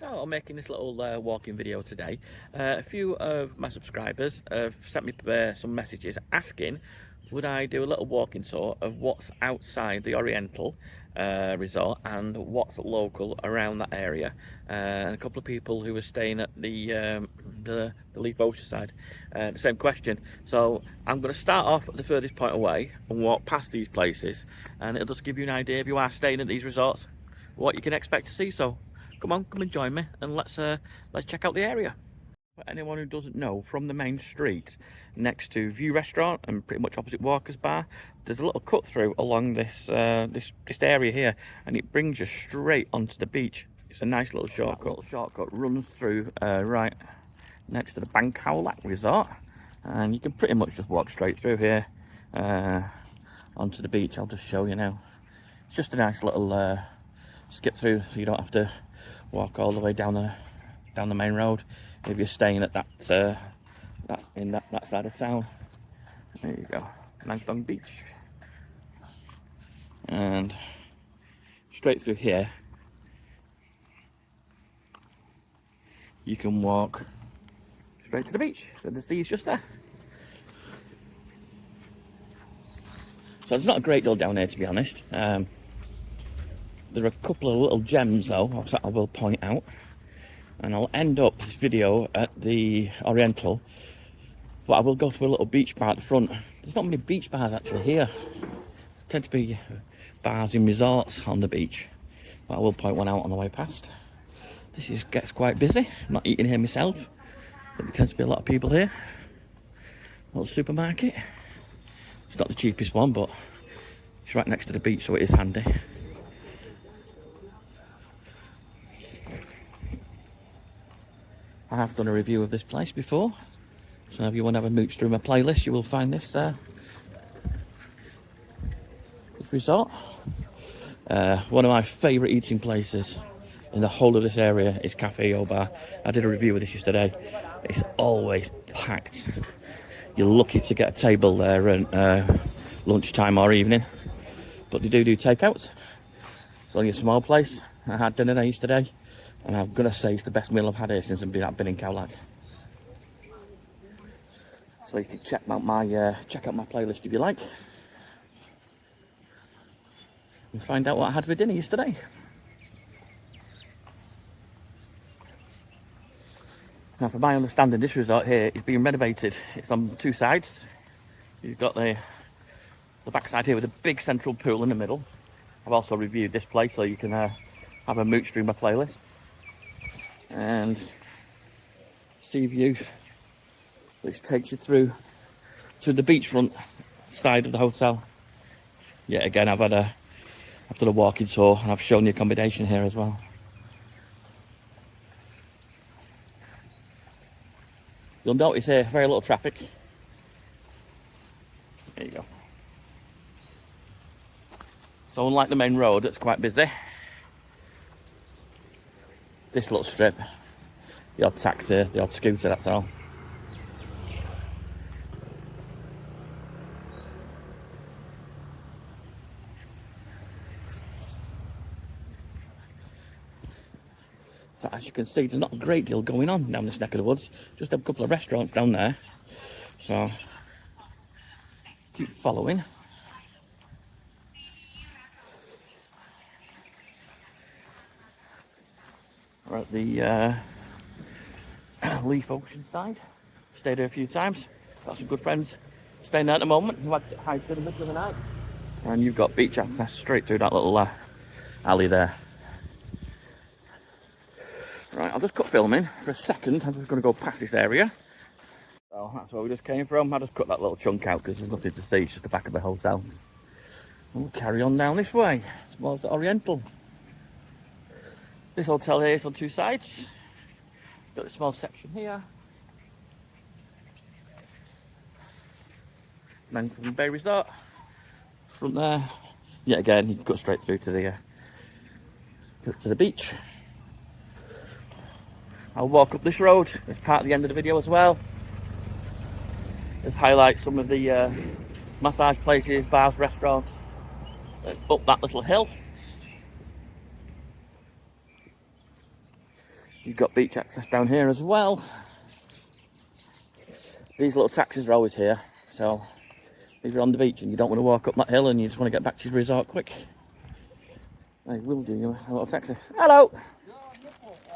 So I'm making this little walking video today. A few of my subscribers have sent me some messages asking would I do a little walking tour of what's outside the Oriental resort and what's local around that area. And a couple of people who were staying at the Leaf Oceanside, the same question. So I'm going to start off at the furthest point away and walk past these places, and it'll just give you an idea if you are staying at these resorts what you can expect to see. So come on, come and join me, and let's check out the area. For anyone who doesn't know, from the main street next to View Restaurant and pretty much opposite Walker's Bar, there's a little cut through along this area here, and it brings you straight onto the beach. It's a nice little shortcut. That little shortcut runs through right next to the Baan KhaoLak Resort, and you can pretty much just walk straight through here onto the beach. I'll just show you now. It's just a nice little skip through, so you don't have to walk all the way down the main road if you're staying at that side of town. There you go, Nang Thong Beach, and straight through here you can walk straight to the beach. So the sea is just there. So there's not a great deal down here, to be honest. There are a couple of little gems though that I will point out, and I'll end up this video at the Oriental, but I will go to a little beach bar at the front. There's not many beach bars actually here. There tend to be bars in resorts on the beach, but I will point one out on the way past. This gets quite busy. I'm not eating here myself, but there tends to be a lot of people here. Little supermarket. It's not the cheapest one, but it's right next to the beach, so it is handy. I have done a review of this place before, so if you want to have a mooch through my playlist, you will find this resort. One of my favourite eating places in the whole of this area is Cafe Bar. I did a review of this yesterday. It's always packed. You're lucky to get a table there at lunchtime or evening, but they do takeouts. It's only a small place. I had dinner there yesterday, and I'm gonna say it's the best meal I've had here since I've been in Khao Lak. So you can check out my playlist if you like, and find out what I had for dinner yesterday. Now, from my understanding, this resort here is being renovated. It's on two sides. You've got the backside here with a big central pool in the middle. I've also reviewed this place, so you can have a mooch through my playlist and sea view, which takes you through to the beachfront side of the hotel. Yeah, again, I've done a walking tour, and I've shown the accommodation here as well. You'll notice here very little traffic. There you go. So unlike the main road, it's quite busy. This little strip, the odd taxi, the odd scooter, that's all. So as you can see, there's not a great deal going on down this neck of the woods. Just a couple of restaurants down there. So keep following. We're at the Leaf Oceanside. Stayed there a few times. Got some good friends staying there at the moment who had hiked in the middle of the night. And you've got beach access straight through that little alley there. Right, I'll just cut filming for a second. I'm just going to go past this area. So that's where we just came from. I'll just cut that little chunk out because there's nothing to see. It's just the back of the hotel. And we'll carry on down this way towards the Oriental. This hotel here is on two sides. Got a small section here. Nang Thong Bay Resort. Front there. Yet again, you can go straight through to the beach. I'll walk up this road as part of the end of the video as well. Just highlight some of the massage places, bars, restaurants up that little hill. You've got beach access down here as well. These little taxis are always here, so if you're on the beach and you don't want to walk up that hill and you just want to get back to your resort quick, they will do you a little taxi. Hello!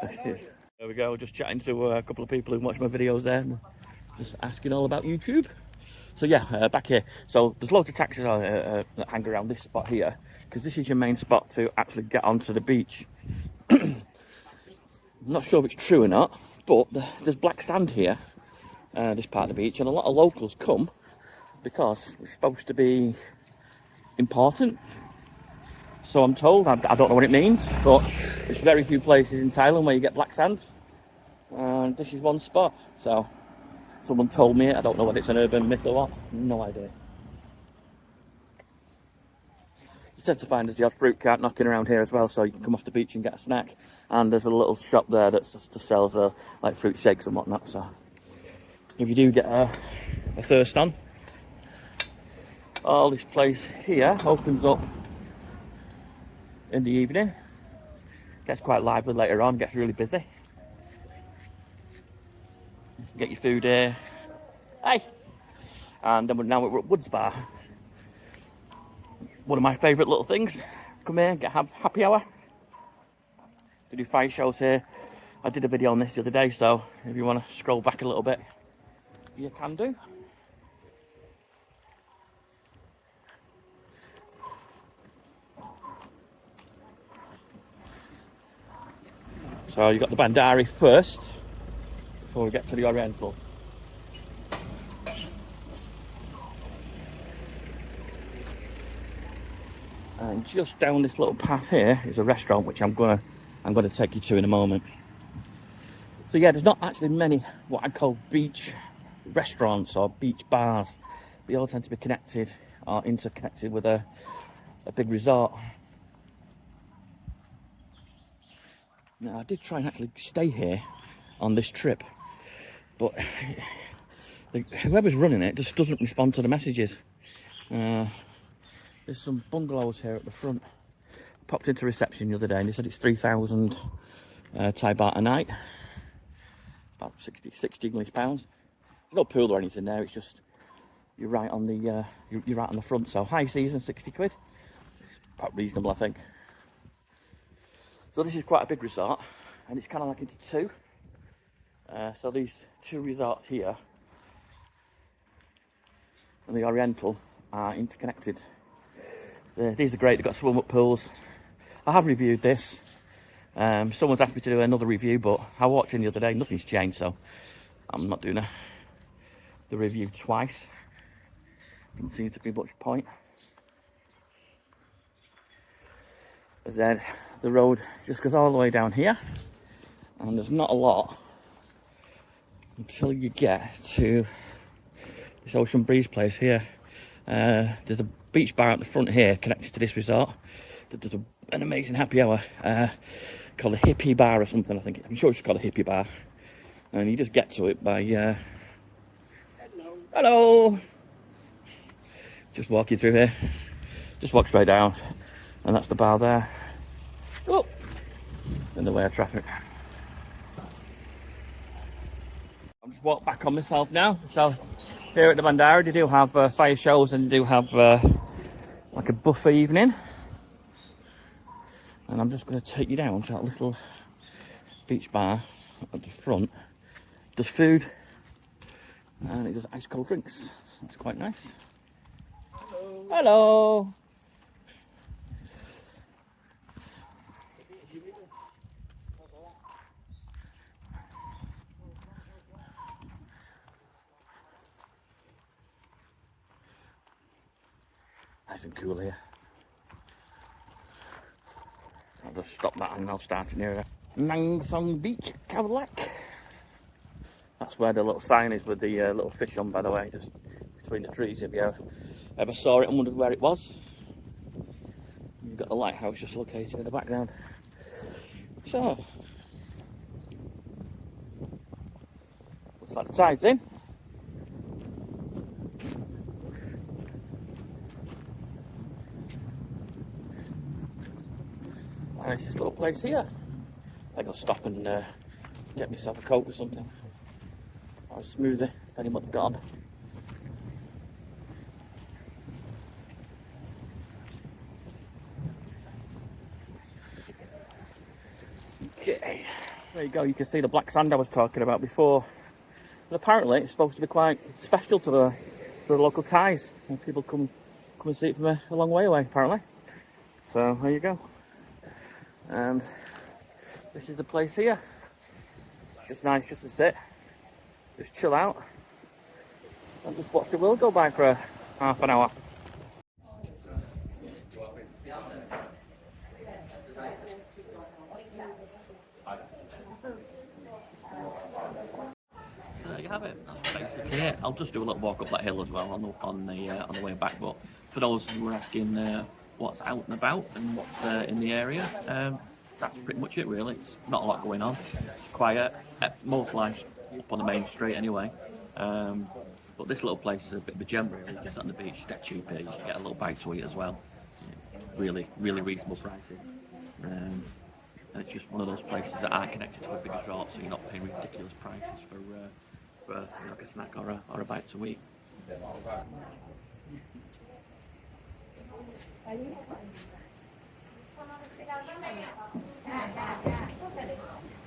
There we go, just chatting to a couple of people who watch my videos there, just asking all about YouTube. So yeah, back here. So there's loads of taxis that hang around this spot here, because this is your main spot to actually get onto the beach. I'm not sure if it's true or not, but there's black sand here, this part of the beach, and a lot of locals come because it's supposed to be important. So I'm told, I don't know what it means, but there's very few places in Thailand where you get black sand, and this is one spot. So someone told me it. I don't know whether it's an urban myth or what. No idea. You tend to find there's the odd fruit cart knocking around here as well, so you can come off the beach and get a snack. And there's a little shop there that just sells like fruit shakes and whatnot. So if you do get a thirst on, all this place here opens up in the evening. Gets quite lively later on. Gets really busy. Get your food here. Hey! And then now we're at Woods Bar. One of my favourite little things. Come here, have happy hour. They do fire shows here. I did a video on this the other day, so if you want to scroll back a little bit, you can do. So you got the Bhandari first, before we get to the Oriental. And just down this little path here is a restaurant, which I'm gonna take you to in a moment. So yeah, there's not actually many what I'd call beach restaurants or beach bars. They all tend to be connected or interconnected with a big resort. Now I did try and actually stay here on this trip, but whoever's running it just doesn't respond to the messages. There's some bungalows here at the front. Popped into reception the other day and they said it's 3,000 Thai baht a night. About 60 English pounds. There's no pool or anything there, it's just you're right on the you're right on the front. So high season, 60 quid. It's quite reasonable, I think. So this is quite a big resort, and it's kind of like into two. So these two resorts here and the Oriental are interconnected. These are great. They've got swim up pools. I have reviewed this. Someone's asked me to do another review, but I walked in the other day, nothing's changed, so I'm not doing the review twice. Doesn't seem to be much point. But then the road just goes all the way down here, and there's not a lot until you get to this Ocean Breeze place here. There's a beach bar at the front here connected to this resort that does an amazing happy hour called a hippie bar or something. I'm sure it's called a hippie bar, and you just get to it by hello, just walking through here. Just walk straight down and that's the bar there. Oh, in the way of traffic. I'm just walked back on myself now. So here at the Bhandari they do have fire shows, and they do have like a buffet evening, and I'm just going to take you down to that little beach bar at the front. It does food and it does ice cold drinks. That's quite nice. Hello. Hello. Nice and cool here. I'll just stop that and I'll start in here. Nang Thong Beach, Khao Lak. That's where the little sign is with the little fish on, by the way, just between the trees. If you ever saw it and wondered where it was, you've got the lighthouse just located in the background. So, looks like the tide's in. And it's this little place here. I gotta stop and get myself a Coke or something, or a smoothie, depending what they've got on. Okay, there you go. You can see the black sand I was talking about before. But apparently, it's supposed to be quite special to the local Thais, and people come and see it from a long way away. Apparently, so there you go. And this is the place here. It's just nice just to sit, just chill out, and just watch the world go by for half an hour. So there you have it. That's basically it. I'll just do a little walk up that hill as well on the way back. But for those who were asking what's out and about and what's in the area, that's pretty much it really. It's not a lot going on. It's quiet. Most life up on the main street anyway. But this little place is a bit of a gem really. Just on the beach, dead cheap here. You can get a little bite to eat as well. Really, really reasonable prices. And it's just one of those places that are connected to a big resort, so you're not paying ridiculous prices for like a snack or a bite to eat.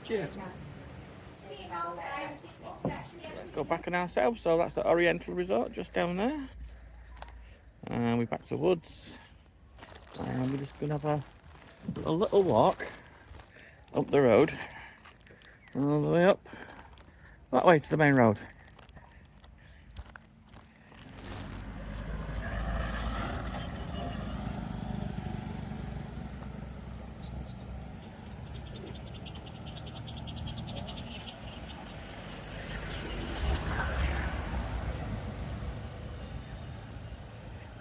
Cheers. Let's go back on ourselves. So that's the Oriental Resort just down there, and we're back to woods, and we're just gonna have a little walk up the road, all the way up that way to the main road.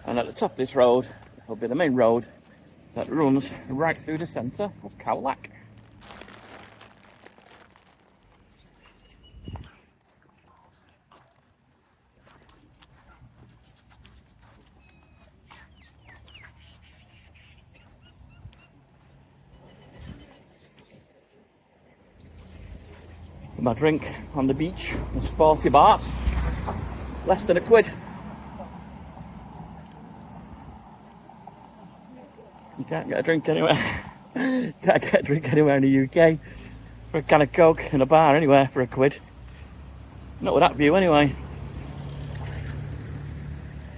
And at the top of this road will be the main road that runs right through the centre of Khao Lak. So my drink on the beach was 40 baht, less than a quid. You can't get a drink anywhere. Can't get a drink anywhere in the UK for a can of Coke in a bar anywhere for a quid. Not with that view anyway.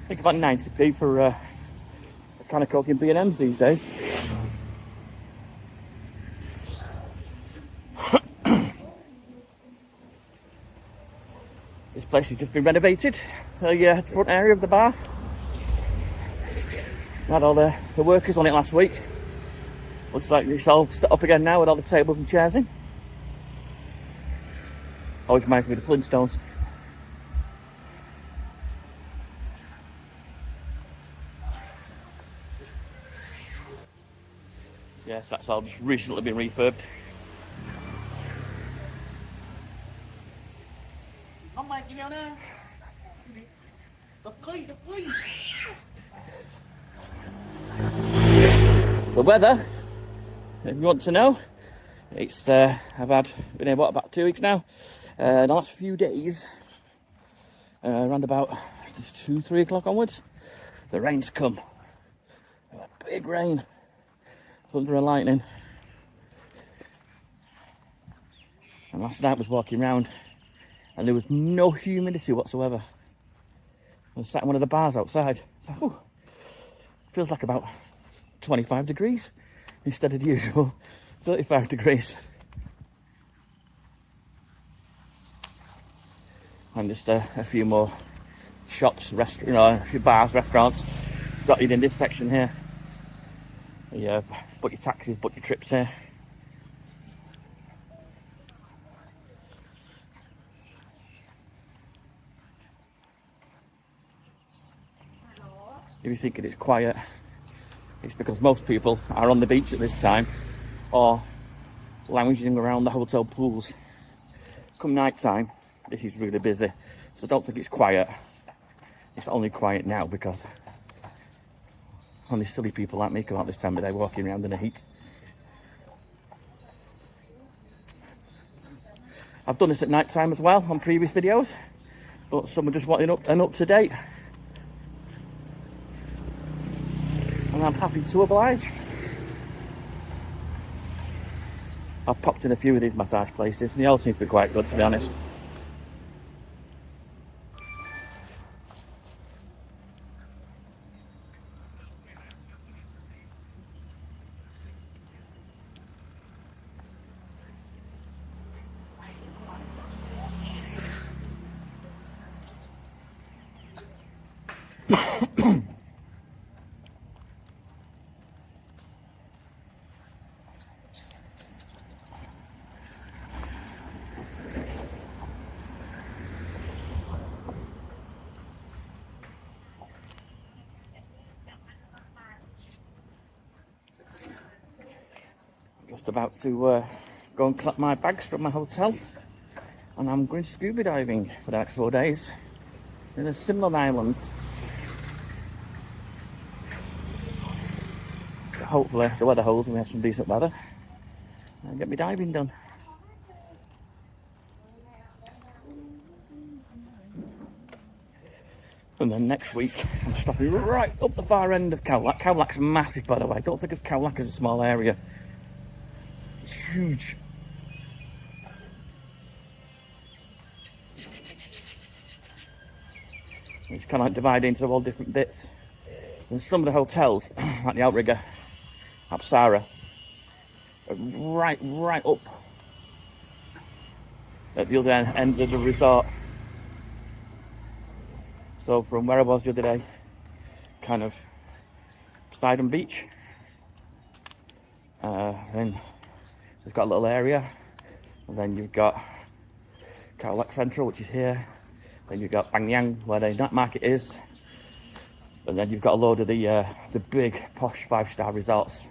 I think about 90p for a can of Coke in B&M's these days. This place has just been renovated. So yeah, the front area of the bar. Had all the workers on it last week. Looks like it's all set up again now with all the tables and chairs in. Always reminds me of the Flintstones. Yes, that's all just recently been refurbed. The weather, if you want to know, it's I've been here about 2 weeks now. The last few days, around about 2-3 o'clock onwards, the rain's come. Big rain, thunder and lightning. And last night I was walking around, and there was no humidity whatsoever. I was sat in one of the bars outside. Oh, feels like about 25 degrees instead of the usual 35 degrees. And just a few more shops, a few bars, restaurants dotted in this section here. Yeah, book your taxis, book your trips here. If you're thinking it's quiet, it's because most people are on the beach at this time or lounging around the hotel pools. Come night time, this is really busy, so don't think it's quiet. It's only quiet now because only silly people like me come out this time of day walking around in the heat. I've done this at night time as well on previous videos, but someone just wanted an up to date, and I'm happy to oblige. I've popped in a few of these massage places and they all seem to be quite good, to be honest. Just about to go and collect my bags from my hotel, and I'm going scuba diving for the next 4 days in the similar islands. Hopefully the weather holds and we have some decent weather and get me diving done. And then next week I'm stopping right up the far end of Khao Lak. Khao Lak's massive, by the way. Don't think of Khao Lak as a small area. It's huge. It's kind of like divided into all different bits. And some of the hotels, like the Outrigger, Apsara, are right up at the other end of the resort. So from where I was the other day, kind of Sidon Beach, then it's got a little area, and then you've got Khao Lak Central, which is here. Then you've got Bang Yang, where the night market is, and then you've got a load of the big posh 5-star resorts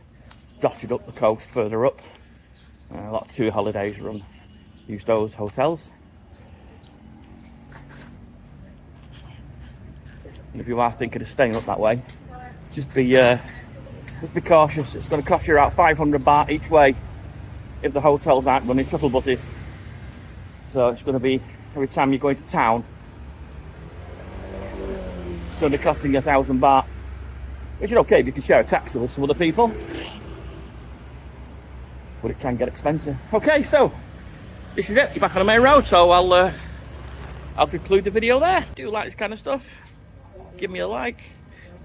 dotted up the coast further up. A lot of tour holidays use those hotels. And if you are thinking of staying up that way, just be cautious. It's going to cost you about 500 baht each way if the hotels aren't running shuttle buses. So it's going to be, every time you're going to town, it's going to be costing you 1,000 baht, which is okay if you can share a taxi with some other people, but it can get expensive. Okay, so this is it. You're back on the main road, so I'll conclude the video there. Do you like this kind of stuff? Give me a like,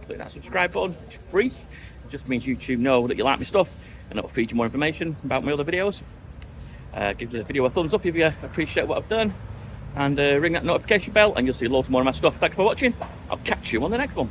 click that subscribe button. It's free. It just means YouTube know that you like my stuff, and it'll feed you more information about my other videos. Give the video a thumbs up if you appreciate what I've done, and ring that notification bell and you'll see loads more of my stuff. Thanks for watching. I'll catch you on the next one.